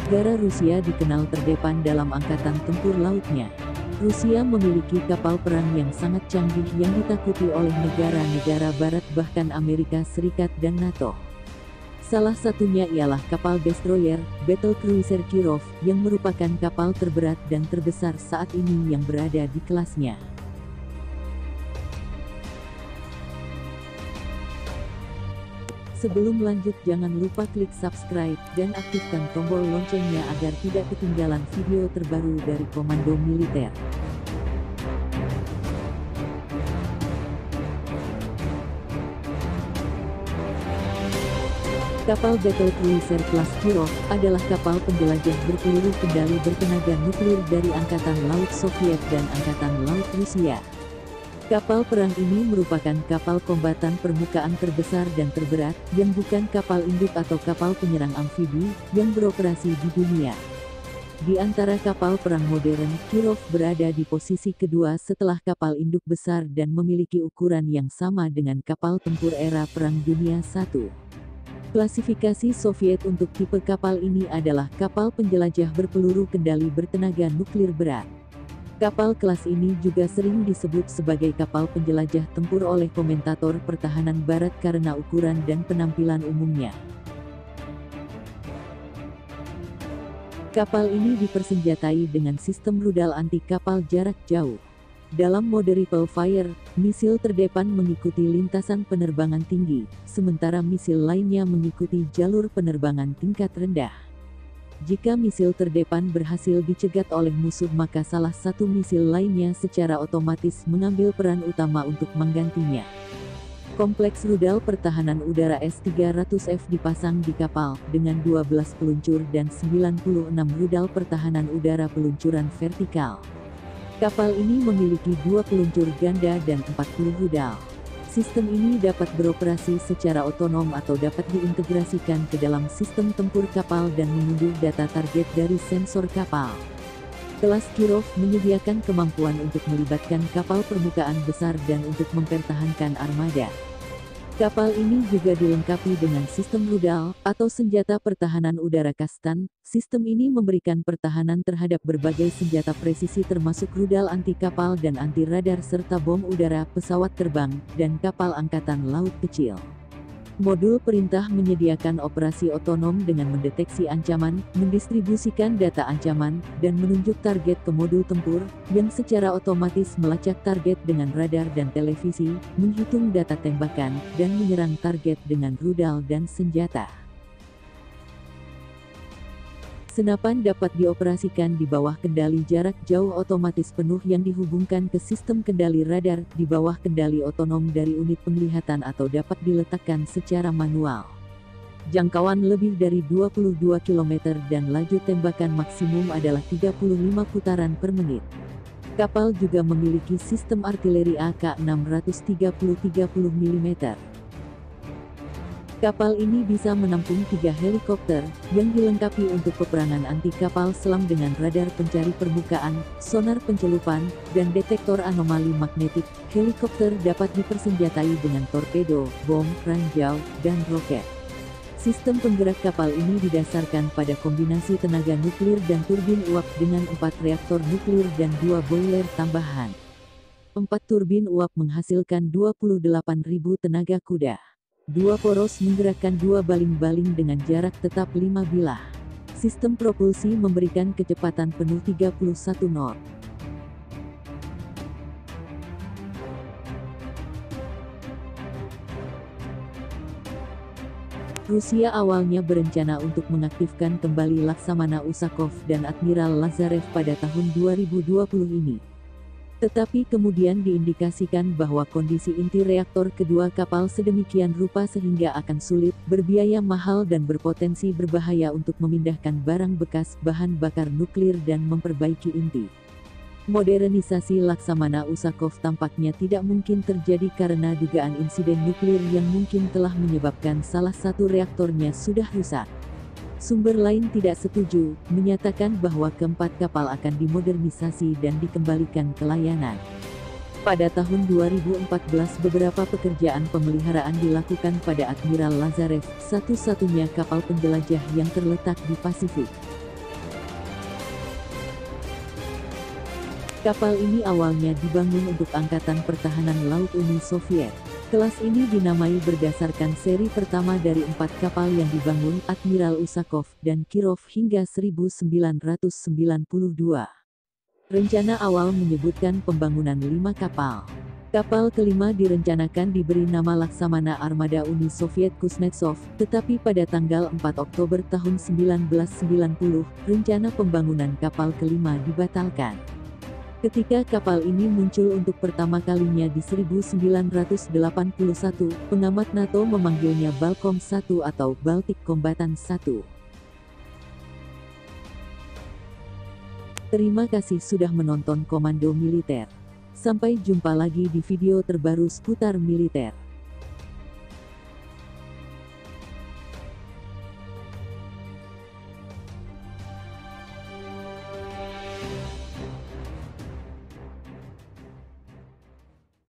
Negara Rusia dikenal terdepan dalam angkatan tempur lautnya. Rusia memiliki kapal perang yang sangat canggih yang ditakuti oleh negara-negara barat bahkan Amerika Serikat dan NATO. Salah satunya ialah kapal destroyer, battle cruiser Kirov, yang merupakan kapal terberat dan terbesar saat ini yang berada di kelasnya. Sebelum lanjut jangan lupa klik subscribe dan aktifkan tombol loncengnya agar tidak ketinggalan video terbaru dari Komando Militer. Kapal battle cruiser kelas Kirov adalah kapal penjelajah berpeluru kendali bertenaga nuklir dari Angkatan Laut Soviet dan Angkatan Laut Rusia. Kapal perang ini merupakan kapal kombatan permukaan terbesar dan terberat, yang bukan kapal induk atau kapal penyerang amfibi, yang beroperasi di dunia. Di antara kapal perang modern, Kirov berada di posisi kedua setelah kapal induk besar dan memiliki ukuran yang sama dengan kapal tempur era Perang Dunia I. Klasifikasi Soviet untuk tipe kapal ini adalah kapal penjelajah berpeluru kendali bertenaga nuklir berat. Kapal kelas ini juga sering disebut sebagai kapal penjelajah tempur oleh komentator pertahanan barat karena ukuran dan penampilan umumnya. Kapal ini dipersenjatai dengan sistem rudal anti kapal jarak jauh. Dalam mode rifle fire, misil terdepan mengikuti lintasan penerbangan tinggi, sementara misil lainnya mengikuti jalur penerbangan tingkat rendah. Jika misil terdepan berhasil dicegat oleh musuh maka salah satu misil lainnya secara otomatis mengambil peran utama untuk menggantinya. Kompleks rudal pertahanan udara S-300F dipasang di kapal, dengan 12 peluncur dan 96 rudal pertahanan udara peluncuran vertikal. Kapal ini memiliki 2 peluncur ganda dan 40 rudal. Sistem ini dapat beroperasi secara otonom atau dapat diintegrasikan ke dalam sistem tempur kapal dan mengunduh data target dari sensor kapal. Kelas Kirov menyediakan kemampuan untuk melibatkan kapal permukaan besar dan untuk mempertahankan armada. Kapal ini juga dilengkapi dengan sistem rudal, atau senjata pertahanan udara Kastan. Sistem ini memberikan pertahanan terhadap berbagai senjata presisi termasuk rudal anti kapal dan anti radar serta bom udara, pesawat terbang, dan kapal angkatan laut kecil. Modul perintah menyediakan operasi otonom dengan mendeteksi ancaman, mendistribusikan data ancaman, dan menunjuk target ke modul tempur, yang secara otomatis melacak target dengan radar dan televisi, menghitung data tembakan, dan menyerang target dengan rudal dan senjata. Senapan dapat dioperasikan di bawah kendali jarak jauh otomatis penuh yang dihubungkan ke sistem kendali radar, di bawah kendali otonom dari unit penglihatan atau dapat diletakkan secara manual. Jangkauan lebih dari 22 km dan laju tembakan maksimum adalah 35 putaran per menit. Kapal juga memiliki sistem artileri AK-630 30 mm. Kapal ini bisa menampung 3 helikopter, yang dilengkapi untuk peperangan anti kapal selam dengan radar pencari permukaan, sonar pencelupan, dan detektor anomali magnetik. Helikopter dapat dipersenjatai dengan torpedo, bom, ranjau, dan roket. Sistem penggerak kapal ini didasarkan pada kombinasi tenaga nuklir dan turbin uap dengan 4 reaktor nuklir dan 2 boiler tambahan. 4 turbin uap menghasilkan 28.000 tenaga kuda. 2 poros menggerakkan 2 baling-baling dengan jarak tetap 5 bilah. Sistem propulsi memberikan kecepatan penuh 31 knot. Rusia awalnya berencana untuk mengaktifkan kembali Laksamana Usakov dan Admiral Lazarev pada tahun 2020 ini. Tetapi kemudian diindikasikan bahwa kondisi inti reaktor kedua kapal sedemikian rupa sehingga akan sulit, berbiaya mahal dan berpotensi berbahaya untuk memindahkan barang bekas, bahan bakar nuklir dan memperbaiki inti. Modernisasi Laksamana Usakov tampaknya tidak mungkin terjadi karena dugaan insiden nuklir yang mungkin telah menyebabkan salah satu reaktornya sudah rusak. Sumber lain tidak setuju, menyatakan bahwa keempat kapal akan dimodernisasi dan dikembalikan ke layanan. Pada tahun 2014 beberapa pekerjaan pemeliharaan dilakukan pada Admiral Lazarev, satu-satunya kapal penjelajah yang terletak di Pasifik. Kapal ini awalnya dibangun untuk Angkatan Pertahanan Laut Uni Soviet. Kelas ini dinamai berdasarkan seri pertama dari 4 kapal yang dibangun Admiral Usakov dan Kirov hingga 1992. Rencana awal menyebutkan pembangunan 5 kapal. Kapal kelima direncanakan diberi nama Laksamana Armada Uni Soviet Kuznetsov, tetapi pada tanggal 4 Oktober tahun 1990, rencana pembangunan kapal kelima dibatalkan. Ketika kapal ini muncul untuk pertama kalinya di 1981, pengamat NATO memanggilnya Balkom 1 atau Baltic Combatant 1. Terima kasih sudah menonton Komando Militer. Sampai jumpa lagi di video terbaru seputar militer.